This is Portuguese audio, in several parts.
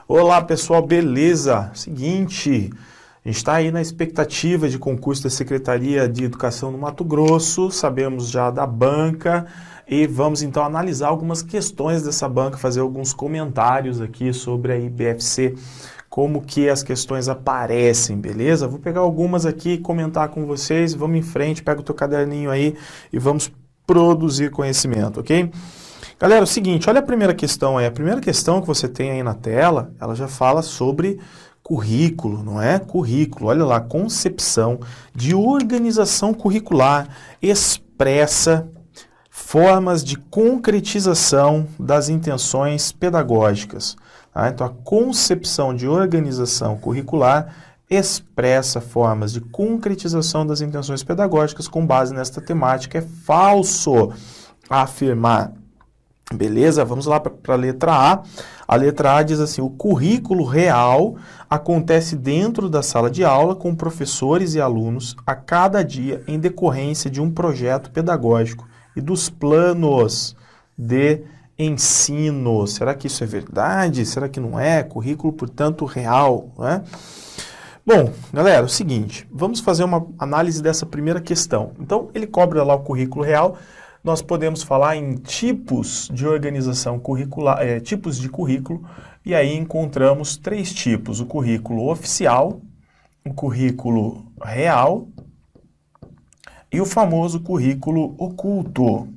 Olá pessoal, beleza? Seguinte, a gente está aí na expectativa de concurso da Secretaria de Educação no Mato Grosso, sabemos já da banca e vamos então analisar algumas questões dessa banca, fazer alguns comentários aqui sobre a IBFC, como que as questões aparecem, beleza? Vou pegar algumas aqui e comentar com vocês, vamos em frente, pega o teu caderninho aí e vamos produzir conhecimento, ok? Galera, é o seguinte, olha a primeira questão aí. A primeira questão que você tem aí na tela, ela já fala sobre currículo, não é? Currículo, olha lá, concepção de organização curricular expressa formas de concretização das intenções pedagógicas. Tá? Então, a concepção de organização curricular expressa formas de concretização das intenções pedagógicas com base nesta temática. É falso afirmar. Beleza? Vamos lá para a letra A. A letra A diz assim, o currículo real acontece dentro da sala de aula com professores e alunos a cada dia em decorrência de um projeto pedagógico e dos planos de ensino. Será que isso é verdade? Será que não é? Currículo, portanto, real, né? Bom, galera, é o seguinte, vamos fazer uma análise dessa primeira questão. Então, ele cobra lá o currículo real. Nós podemos falar em tipos de organização curricular, tipos de currículo, e aí encontramos três tipos: o currículo oficial, o currículo real e o famoso currículo oculto.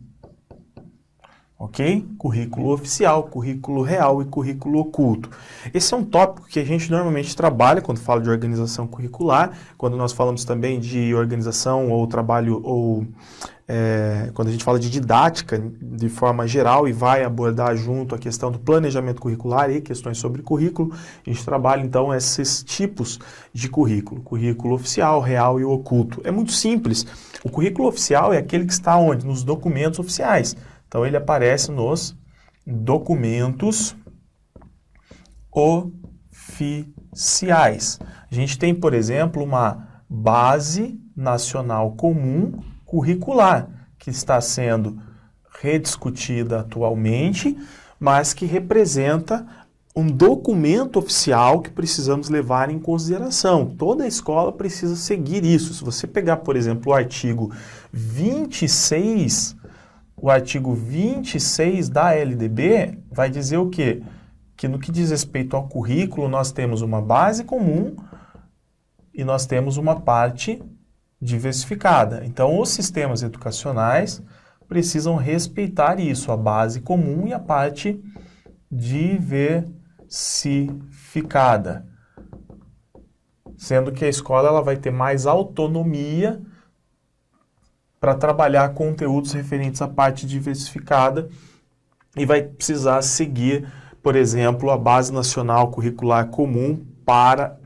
Ok? Currículo oficial, currículo real e currículo oculto. Esse é um tópico que a gente normalmente trabalha quando fala de organização curricular, quando nós falamos também de organização ou trabalho, ou quando a gente fala de didática de forma geral e vai abordar junto a questão do planejamento curricular e questões sobre currículo, a gente trabalha então esses tipos de currículo: currículo oficial, real e oculto. É muito simples. O currículo oficial é aquele que está onde? Nos documentos oficiais. Então, ele aparece nos documentos oficiais. A gente tem, por exemplo, uma Base Nacional Comum Curricular, que está sendo rediscutida atualmente, mas que representa um documento oficial que precisamos levar em consideração. Toda escola precisa seguir isso. Se você pegar, por exemplo, o artigo 26... O artigo 26 da LDB vai dizer o quê? Que no que diz respeito ao currículo, nós temos uma base comum e nós temos uma parte diversificada. Então, os sistemas educacionais precisam respeitar isso, a base comum e a parte diversificada. Sendo que a escola ela vai ter mais autonomia para trabalhar conteúdos referentes à parte diversificada e vai precisar seguir, por exemplo, a Base Nacional Curricular Comum para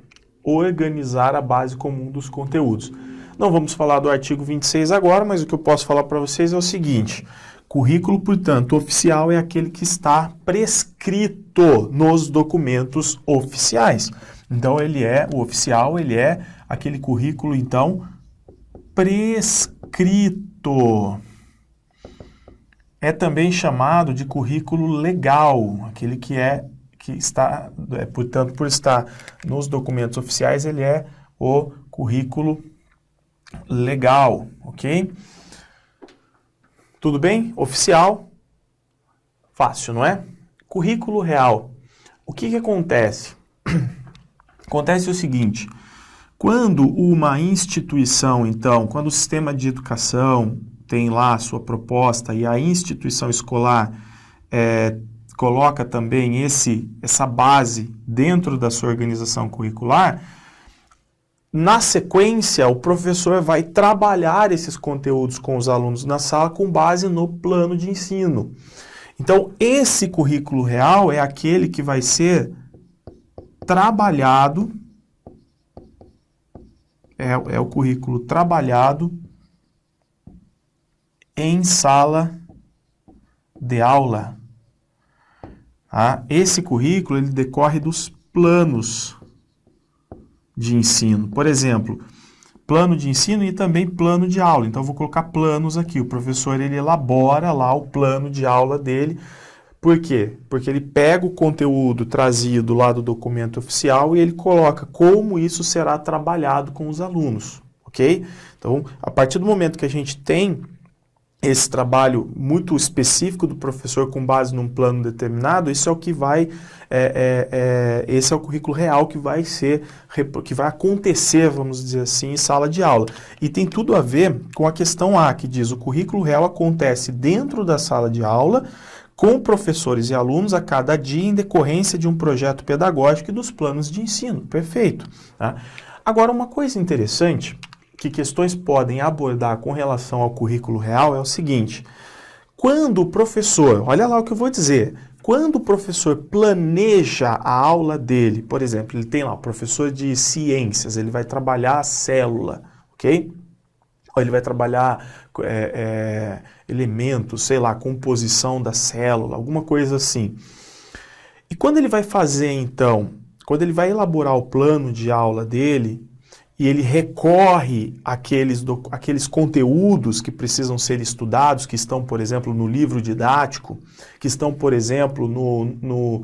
organizar a base comum dos conteúdos. Não vamos falar do artigo 26 agora, mas o que eu posso falar para vocês é o seguinte: currículo, portanto, oficial é aquele que está prescrito nos documentos oficiais. Então, o oficial, ele é aquele currículo, então, prescrito. É também chamado de currículo legal, aquele que está, portanto, por estar nos documentos oficiais, ele é o currículo legal, ok? Tudo bem? Oficial, fácil, não é? Currículo real. O que acontece? Acontece o seguinte: quando uma instituição, então, quando o sistema de educação tem lá a sua proposta e a instituição escolar coloca também essa base dentro da sua organização curricular, na sequência o professor vai trabalhar esses conteúdos com os alunos na sala com base no plano de ensino. Então, esse currículo real é aquele que vai ser trabalhado. É o currículo trabalhado em sala de aula. Tá? Esse currículo ele decorre dos planos de ensino. Por exemplo, plano de ensino e também plano de aula. Então, eu vou colocar planos aqui. O professor ele elabora lá o plano de aula dele Por quê? Porque ele pega o conteúdo trazido lá do documento oficial e ele coloca como isso será trabalhado com os alunos, ok? Então, a partir do momento que a gente tem esse trabalho muito específico do professor com base num plano determinado, isso é o que vai, esse é o currículo real que vai acontecer, vamos dizer assim, em sala de aula. E tem tudo a ver com a questão A, que diz: o currículo real acontece dentro da sala de aula, com professores e alunos a cada dia em decorrência de um projeto pedagógico e dos planos de ensino. Perfeito. Tá? Agora, uma coisa interessante que questões podem abordar com relação ao currículo real é o seguinte: quando o professor, olha lá o que eu vou dizer, quando o professor planeja a aula dele, por exemplo, ele tem lá o professor de ciências, ele vai trabalhar a célula, ok? Ou ele vai trabalhar elementos, sei lá, composição da célula, alguma coisa assim. E quando ele vai fazer, então, quando ele vai elaborar o plano de aula dele, e ele recorre àqueles conteúdos que precisam ser estudados, que estão, por exemplo, no livro didático, que estão, por exemplo, no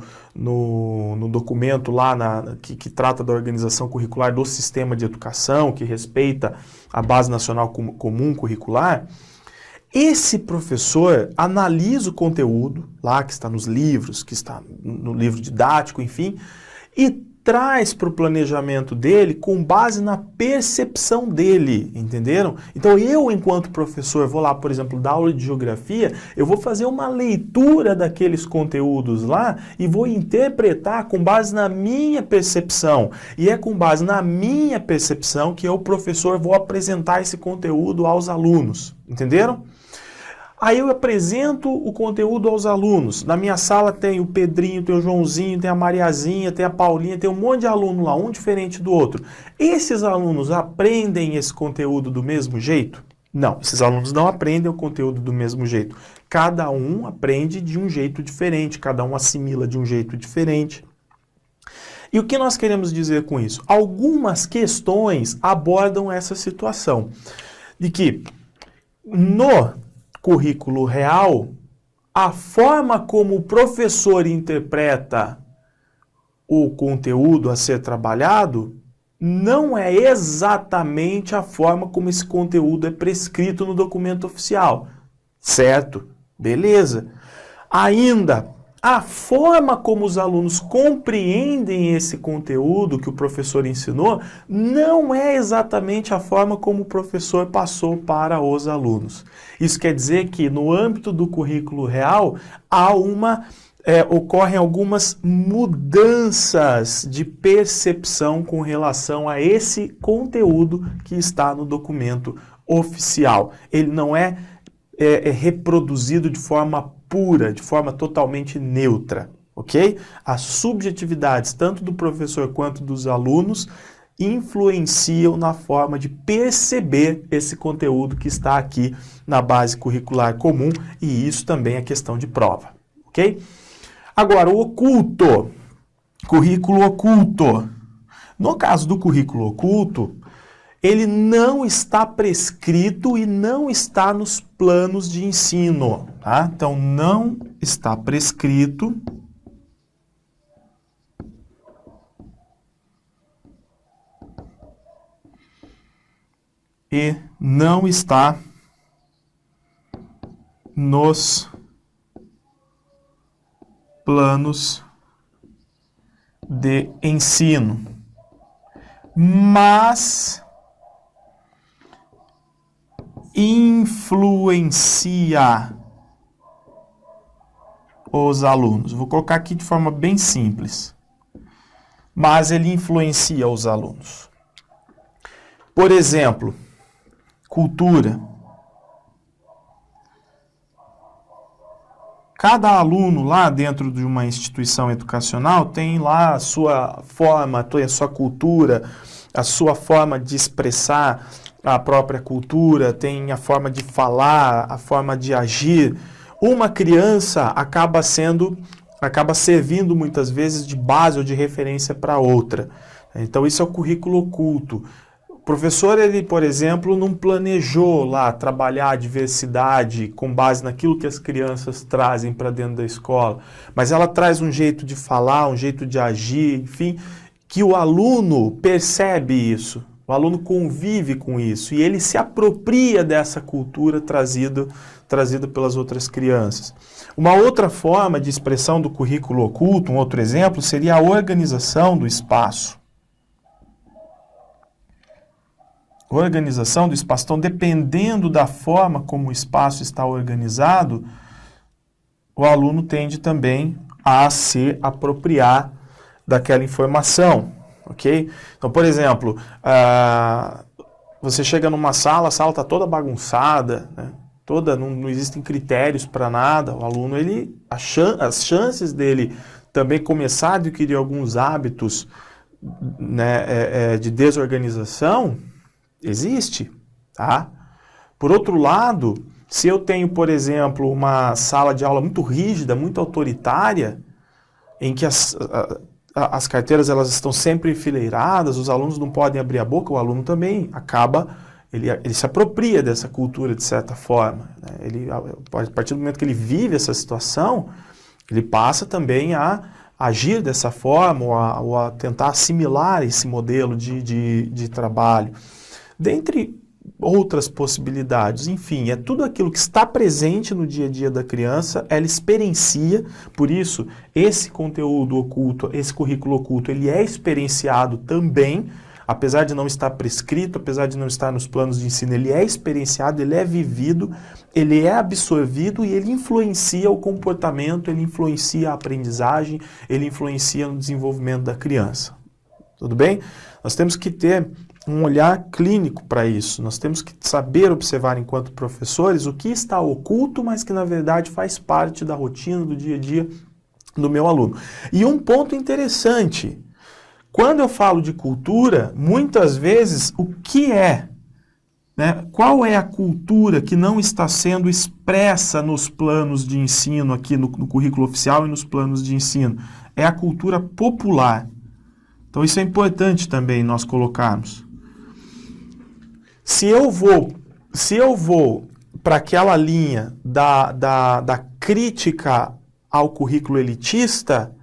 documento lá que trata da organização curricular do sistema de educação, que respeita a Base Nacional Comum Curricular, esse professor analisa o conteúdo lá que está nos livros, que está no livro didático, enfim, e traz para o planejamento dele com base na percepção dele, entenderam? Então eu, enquanto professor, vou lá, por exemplo, dar aula de geografia, eu vou fazer uma leitura daqueles conteúdos lá e vou interpretar com base na minha percepção. E é com base na minha percepção que eu, professor, vou apresentar esse conteúdo aos alunos, entenderam? Aí eu apresento o conteúdo aos alunos. Na minha sala tem o Pedrinho, tem o Joãozinho, tem a Mariazinha, tem a Paulinha, tem um monte de aluno lá, um diferente do outro. Esses alunos aprendem esse conteúdo do mesmo jeito? Não, esses alunos não aprendem o conteúdo do mesmo jeito. Cada um aprende de um jeito diferente, cada um assimila de um jeito diferente. E o que nós queremos dizer com isso? Algumas questões abordam essa situação de que no currículo real, a forma como o professor interpreta o conteúdo a ser trabalhado não é exatamente a forma como esse conteúdo é prescrito no documento oficial. Certo? Beleza. Ainda, a forma como os alunos compreendem esse conteúdo que o professor ensinou não é exatamente a forma como o professor passou para os alunos. Isso quer dizer que no âmbito do currículo real ocorrem algumas mudanças de percepção com relação a esse conteúdo que está no documento oficial. Ele não é reproduzido de forma pura, de forma totalmente neutra, ok? As subjetividades, tanto do professor quanto dos alunos, influenciam na forma de perceber esse conteúdo que está aqui na base curricular comum, e isso também é questão de prova, ok? Agora, o oculto, currículo oculto. No caso do currículo oculto, ele não está prescrito e não está nos planos de ensino, tá? Então, não está prescrito e não está nos planos de ensino, mas influencia os alunos. Vou colocar aqui de forma bem simples. Mas ele influencia os alunos. Por exemplo, cultura. Cada aluno lá dentro de uma instituição educacional tem lá a sua forma, a sua cultura, a sua forma de expressar a própria cultura, tem a forma de falar, a forma de agir. Uma criança acaba servindo muitas vezes de base ou de referência para outra. Então isso é o currículo oculto. professor, ele, por exemplo, não planejou lá trabalhar a diversidade com base naquilo que as crianças trazem para dentro da escola, mas ela traz um jeito de falar, um jeito de agir, enfim, que o aluno percebe isso, o aluno convive com isso e ele se apropria dessa cultura trazida pelas outras crianças. Uma outra forma de expressão do currículo oculto, um outro exemplo, seria a organização do espaço. Organização do espaço. Então, dependendo da forma como o espaço está organizado, o aluno tende também a se apropriar daquela informação, ok? Então, por exemplo, você chega numa sala, a sala está toda bagunçada, né? Não existem critérios para nada, o aluno, as chances dele também começar a adquirir alguns hábitos, né, de desorganização, existe, tá? Por outro lado, se eu tenho, por exemplo, uma sala de aula muito rígida, muito autoritária, em que as carteiras elas estão sempre enfileiradas, os alunos não podem abrir a boca, o aluno também acaba, ele se apropria dessa cultura de certa forma, né? A partir do momento que ele vive essa situação, ele passa também a agir dessa forma ou a tentar assimilar esse modelo de trabalho. Dentre outras possibilidades, enfim, é tudo aquilo que está presente no dia a dia da criança, ela experiencia, por isso, esse conteúdo oculto, esse currículo oculto, ele é experienciado também, apesar de não estar prescrito, apesar de não estar nos planos de ensino, ele é experienciado, ele é vivido, ele é absorvido e ele influencia o comportamento, ele influencia a aprendizagem, ele influencia no desenvolvimento da criança. Tudo bem? Nós temos que ter um olhar clínico para isso. Nós temos que saber observar, enquanto professores, o que está oculto, mas que, na verdade, faz parte da rotina, do dia a dia do meu aluno. E um ponto interessante, quando eu falo de cultura, muitas vezes, o que é, né? Qual é a cultura que não está sendo expressa nos planos de ensino, aqui no currículo oficial e nos planos de ensino? É a cultura popular. Então, isso é importante também nós colocarmos. Se eu vou para aquela linha da crítica ao currículo elitista,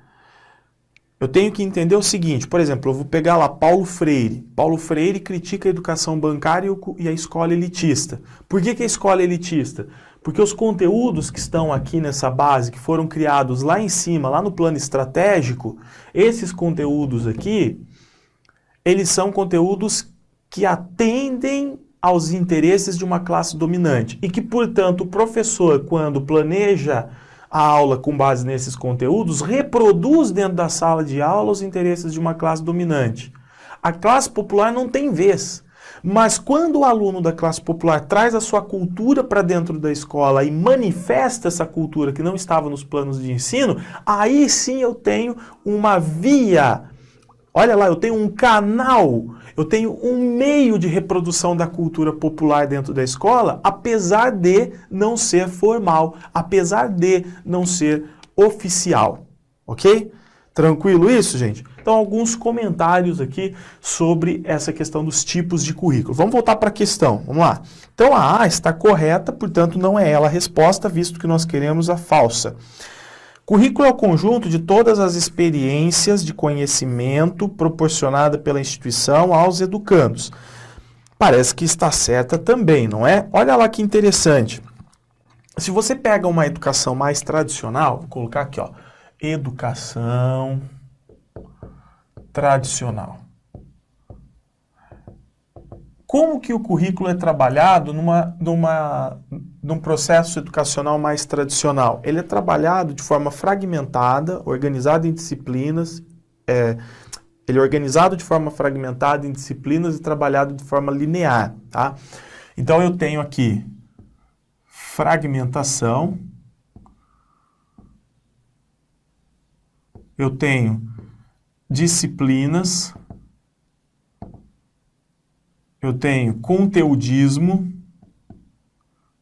eu tenho que entender o seguinte, por exemplo, eu vou pegar lá Paulo Freire. Paulo Freire critica a educação bancária e a escola elitista. Por que a escola é elitista? Porque os conteúdos que estão aqui nessa base, que foram criados lá em cima, lá no plano estratégico, esses conteúdos aqui, eles são conteúdos que atendem aos interesses de uma classe dominante e que, portanto, o professor, quando planeja a aula com base nesses conteúdos, reproduz dentro da sala de aula os interesses de uma classe dominante. A classe popular não tem vez, mas quando o aluno da classe popular traz a sua cultura para dentro da escola e manifesta essa cultura que não estava nos planos de ensino, aí sim eu tenho uma via. Olha lá, eu tenho um canal, eu tenho um meio de reprodução da cultura popular dentro da escola, apesar de não ser formal, apesar de não ser oficial, ok? Tranquilo isso, gente? Então, alguns comentários aqui sobre essa questão dos tipos de currículo. Vamos voltar para a questão, vamos lá. Então, a A está correta, portanto, não é ela a resposta, visto que nós queremos a falsa. Currículo é o conjunto de todas as experiências de conhecimento proporcionada pela instituição aos educandos. Parece que está certa também, não é? Olha lá que interessante. Se você pega uma educação mais tradicional, vou colocar aqui, ó, educação tradicional. Como que o currículo é trabalhado num processo educacional mais tradicional? Ele é trabalhado de forma fragmentada, organizado em disciplinas, ele é organizado de forma fragmentada em disciplinas e trabalhado de forma linear, tá? Então eu tenho aqui fragmentação, eu tenho disciplinas, eu tenho conteudismo,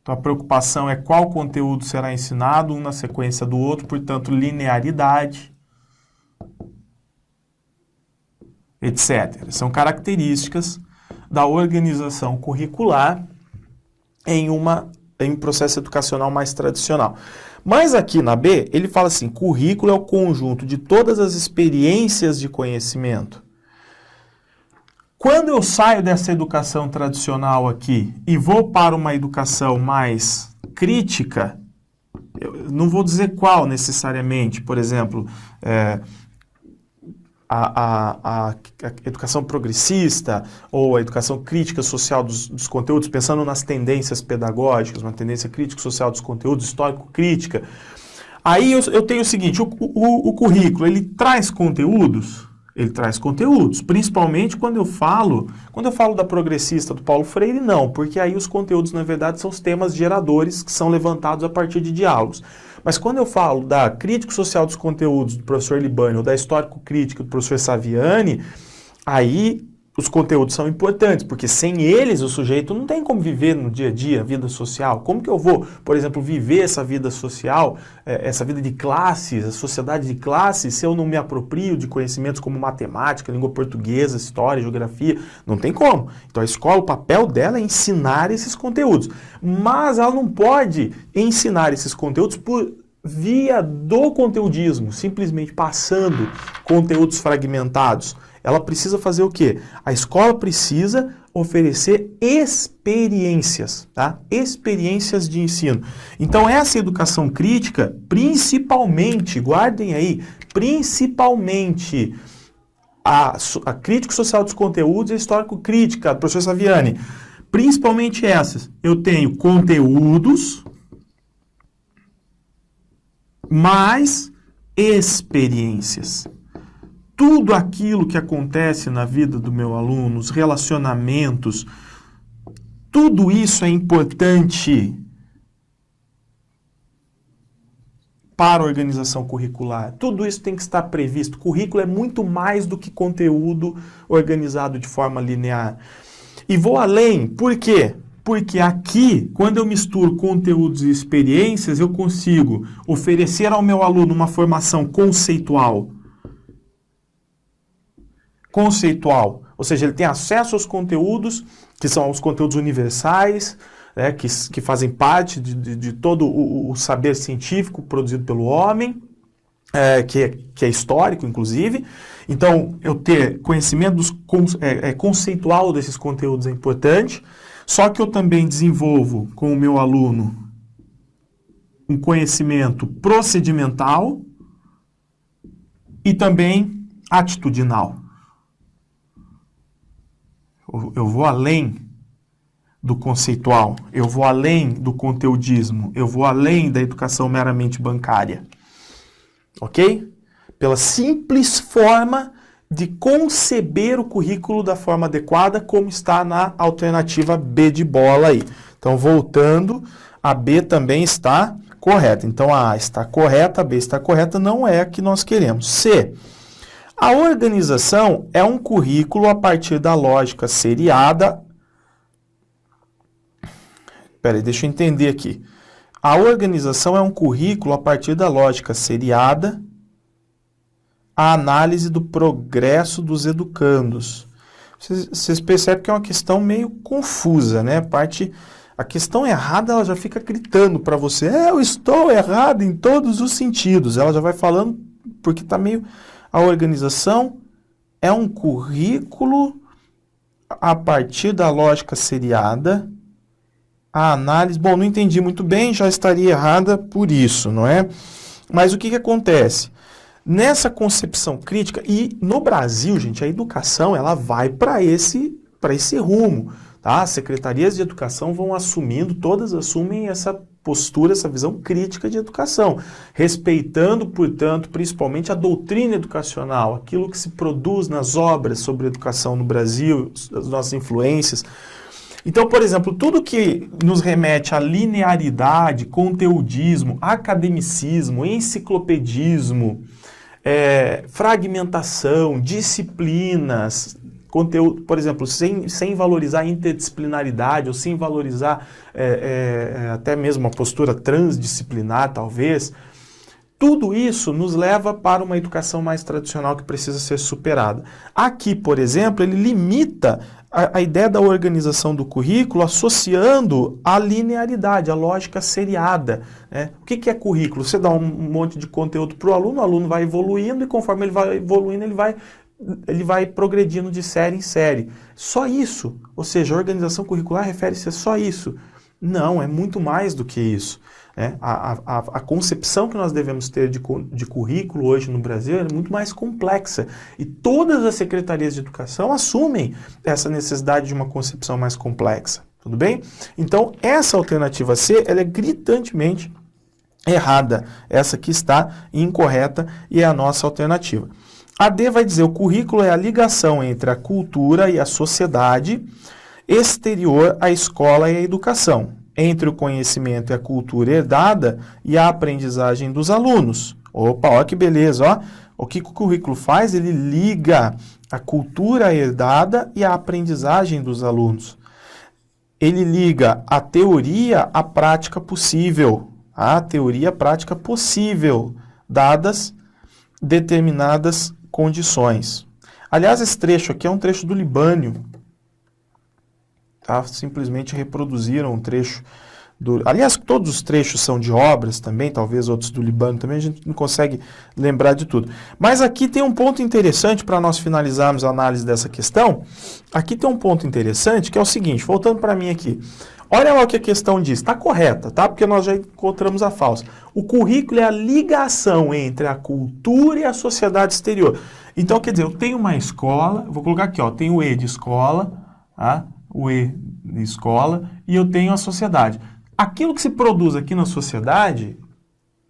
então a preocupação é qual conteúdo será ensinado, um na sequência do outro, portanto, linearidade, etc. São características da organização curricular em um processo educacional mais tradicional. Mas aqui na B, ele fala assim, currículo é o conjunto de todas as experiências de conhecimento. Quando eu saio dessa educação tradicional aqui e vou para uma educação mais crítica, eu não vou dizer qual necessariamente, por exemplo, a educação progressista ou a educação crítica social dos conteúdos, pensando nas tendências pedagógicas, uma tendência crítica social dos conteúdos, histórico-crítica. Aí eu tenho o seguinte, o currículo, ele traz conteúdos? Ele traz conteúdos, principalmente quando eu falo da progressista do Paulo Freire, não, porque aí os conteúdos, na verdade, são os temas geradores que são levantados a partir de diálogos. Mas quando eu falo da crítica social dos conteúdos do professor Libânio ou da histórico-crítica do professor Saviani, aí os conteúdos são importantes, porque sem eles o sujeito não tem como viver no dia a dia a vida social. Como que eu vou, por exemplo, viver essa vida social, essa vida de classes, a sociedade de classes, se eu não me aproprio de conhecimentos como matemática, língua portuguesa, história, geografia? Não tem como. Então a escola, o papel dela é ensinar esses conteúdos. Mas ela não pode ensinar esses conteúdos por via do conteudismo, simplesmente passando conteúdos fragmentados. Ela precisa fazer o quê? A escola precisa oferecer experiências, tá? Experiências de ensino. Então, essa educação crítica, principalmente, guardem aí, principalmente a crítica social dos conteúdos e a histórico-crítica do professor Saviani, principalmente essas. Eu tenho conteúdos mais experiências. Tudo aquilo que acontece na vida do meu aluno, os relacionamentos, tudo isso é importante para a organização curricular. Tudo isso tem que estar previsto. Currículo é muito mais do que conteúdo organizado de forma linear. E vou além, por quê? Porque aqui, quando eu misturo conteúdos e experiências, eu consigo oferecer ao meu aluno uma formação conceitual, ou seja, ele tem acesso aos conteúdos, que são os conteúdos universais, que fazem parte de todo o saber científico produzido pelo homem, que é histórico, inclusive. Então, eu ter conhecimento conceitual desses conteúdos é importante, só que eu também desenvolvo com o meu aluno um conhecimento procedimental e também atitudinal. Eu vou além do conceitual, eu vou além do conteudismo, eu vou além da educação meramente bancária. Ok? Pela simples forma de conceber o currículo da forma adequada, como está na alternativa B de bola aí. Então, voltando, a B também está correta. Então, a A está correta, a B está correta, não é a que nós queremos. C. A organização é um currículo a partir da lógica seriada. Espera aí, deixa eu entender aqui. A organização é um currículo a partir da lógica seriada, a análise do progresso dos educandos. Vocês percebem que é uma questão meio confusa, né? A questão errada, ela já fica gritando para você, eu estou errado em todos os sentidos. Ela já vai falando porque está meio... A organização é um currículo a partir da lógica seriada, a análise... Bom, não entendi muito bem, já estaria errada por isso, não é? Mas o que acontece? Nessa concepção crítica, e no Brasil, gente, a educação ela vai para esse rumo. Tá? As secretarias de educação vão assumindo, todas assumem essa postura, essa visão crítica de educação, respeitando, portanto, principalmente a doutrina educacional, aquilo que se produz nas obras sobre educação no Brasil, as nossas influências. Então, por exemplo, tudo que nos remete à linearidade, conteudismo, academicismo, enciclopedismo, fragmentação, disciplinas, conteúdo, por exemplo, sem valorizar a interdisciplinaridade ou sem valorizar até mesmo a postura transdisciplinar, talvez, Tudo isso nos leva para uma educação mais tradicional que precisa ser superada. Aqui, por exemplo, ele limita a ideia da organização do currículo associando a linearidade, a lógica seriada, né? O que é currículo? Você dá um monte de conteúdo para o aluno vai evoluindo e conforme ele vai evoluindo, ele vai progredindo de série em série. Só isso. Ou seja, a organização curricular refere-se a só isso. Não, é muito mais do que isso. A concepção que nós devemos ter de currículo hoje no Brasil é muito mais complexa e todas as secretarias de educação assumem essa necessidade de uma concepção mais complexa, tudo bem? Então, essa alternativa C, ela é gritantemente errada, essa aqui está incorreta e é a nossa alternativa. A D vai dizer, o currículo é a ligação entre a cultura e a sociedade exterior à escola e à educação, entre o conhecimento e a cultura herdada e a aprendizagem dos alunos. Opa, olha que beleza, ó. O que o currículo faz? Ele liga a cultura herdada e a aprendizagem dos alunos. Ele liga a teoria à prática possível. A teoria à prática possível, dadas determinadas condições. Aliás, esse trecho aqui é um trecho do Libânio. Tá? Simplesmente reproduziram um trecho aliás, todos os trechos são de obras também, talvez outros do Libânio também, a gente não consegue lembrar de tudo. Mas aqui tem um ponto interessante para nós finalizarmos a análise dessa questão. Aqui tem um ponto interessante que é o seguinte, voltando para mim aqui. Olha lá o que a questão diz, está correta, tá? Porque nós já encontramos a falsa. O currículo é a ligação entre a cultura e a sociedade exterior. Então, quer dizer, eu tenho uma escola, vou colocar aqui, ó, tem o E de escola, tá? O E de escola, e eu tenho a sociedade. Aquilo que se produz aqui na sociedade,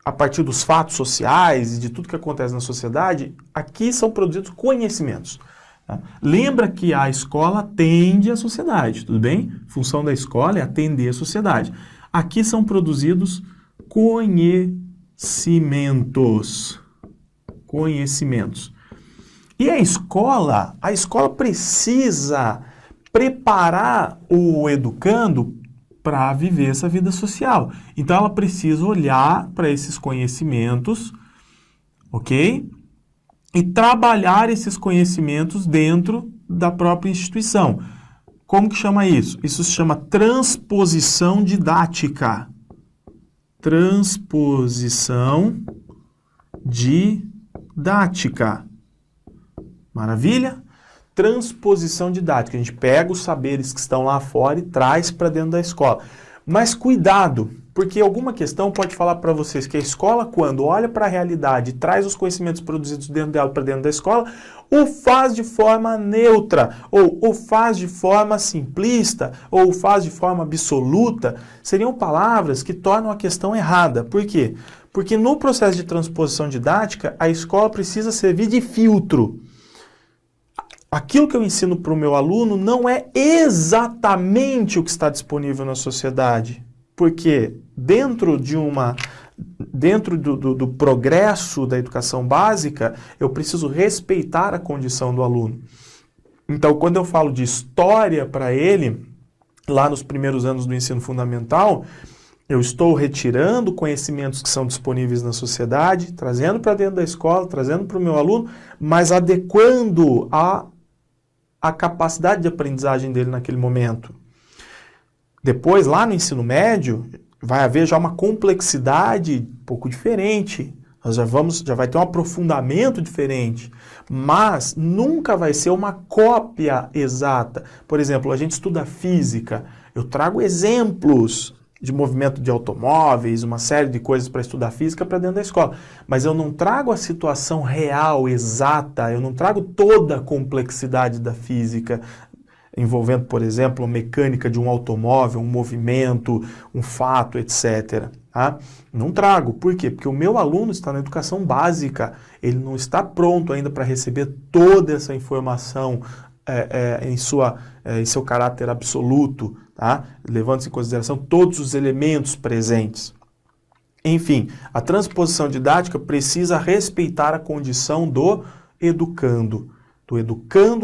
a partir dos fatos sociais e de tudo que acontece na sociedade, aqui são produzidos conhecimentos. Tá? Lembra que a escola atende a sociedade, tudo bem? A função da escola é atender a sociedade. Aqui são produzidos conhecimentos. Conhecimentos. E a escola precisa preparar o educando para viver essa vida social. Então, ela precisa olhar para esses conhecimentos, ok? E trabalhar esses conhecimentos dentro da própria instituição. Como que chama isso? Isso se chama transposição didática. Transposição didática. Maravilha? Transposição didática. A gente pega os saberes que estão lá fora e traz para dentro da escola. Mas cuidado, porque alguma questão pode falar para vocês que a escola, quando olha para a realidade e traz os conhecimentos produzidos dentro dela para dentro da escola, o faz de forma neutra, ou o faz de forma simplista, ou o faz de forma absoluta, seriam palavras que tornam a questão errada. Por quê? Porque no processo de transposição didática, a escola precisa servir de filtro. Aquilo que eu ensino para o meu aluno não é exatamente o que está disponível na sociedade. Porque dentro do progresso da educação básica, eu preciso respeitar a condição do aluno. Então, quando eu falo de história para ele, lá nos primeiros anos do ensino fundamental, eu estou retirando conhecimentos que são disponíveis na sociedade, trazendo para dentro da escola, trazendo para o meu aluno, mas adequando a capacidade de aprendizagem dele naquele momento. Depois, lá no ensino médio, vai haver já uma complexidade um pouco diferente. Nós já vai ter um aprofundamento diferente, mas nunca vai ser uma cópia exata. Por exemplo, a gente estuda física, eu trago exemplos de movimento de automóveis, uma série de coisas para estudar física para dentro da escola. Mas eu não trago a situação real, exata, eu não trago toda a complexidade da física, envolvendo, por exemplo, a mecânica de um automóvel, um movimento, um fato, etc. Tá? Não trago. Por quê? Porque o meu aluno está na educação básica, ele não está pronto ainda para receber toda essa informação em seu caráter absoluto, tá? Levando-se em consideração todos os elementos presentes. Enfim, a transposição didática precisa respeitar a condição do educando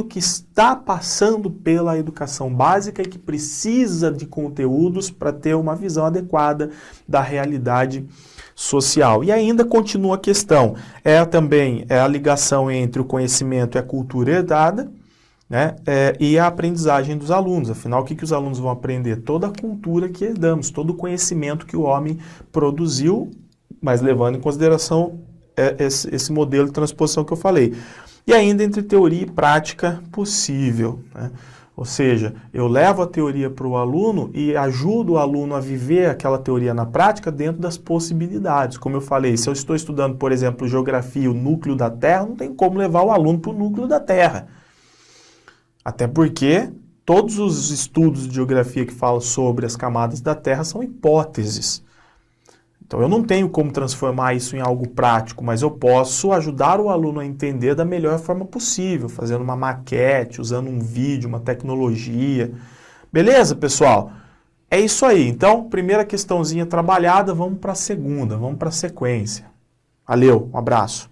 que está passando pela educação básica e que precisa de conteúdos para ter uma visão adequada da realidade social. E ainda continua a questão, também a ligação entre o conhecimento e a cultura herdada, né, e a aprendizagem dos alunos. Afinal, o que os alunos vão aprender? Toda a cultura que herdamos, todo o conhecimento que o homem produziu, mas levando em consideração esse modelo de transposição que eu falei. E ainda entre teoria e prática possível, né? Ou seja, eu levo a teoria para o aluno e ajudo o aluno a viver aquela teoria na prática dentro das possibilidades. Como eu falei, se eu estou estudando, por exemplo, geografia, o núcleo da Terra, não tem como levar o aluno para o núcleo da Terra. Até porque todos os estudos de geografia que falam sobre as camadas da Terra são hipóteses. Então eu não tenho como transformar isso em algo prático, mas eu posso ajudar o aluno a entender da melhor forma possível, fazendo uma maquete, usando um vídeo, uma tecnologia. Beleza, pessoal? É isso aí. Então, primeira questãozinha trabalhada, vamos para a segunda, vamos para a sequência. Valeu, um abraço.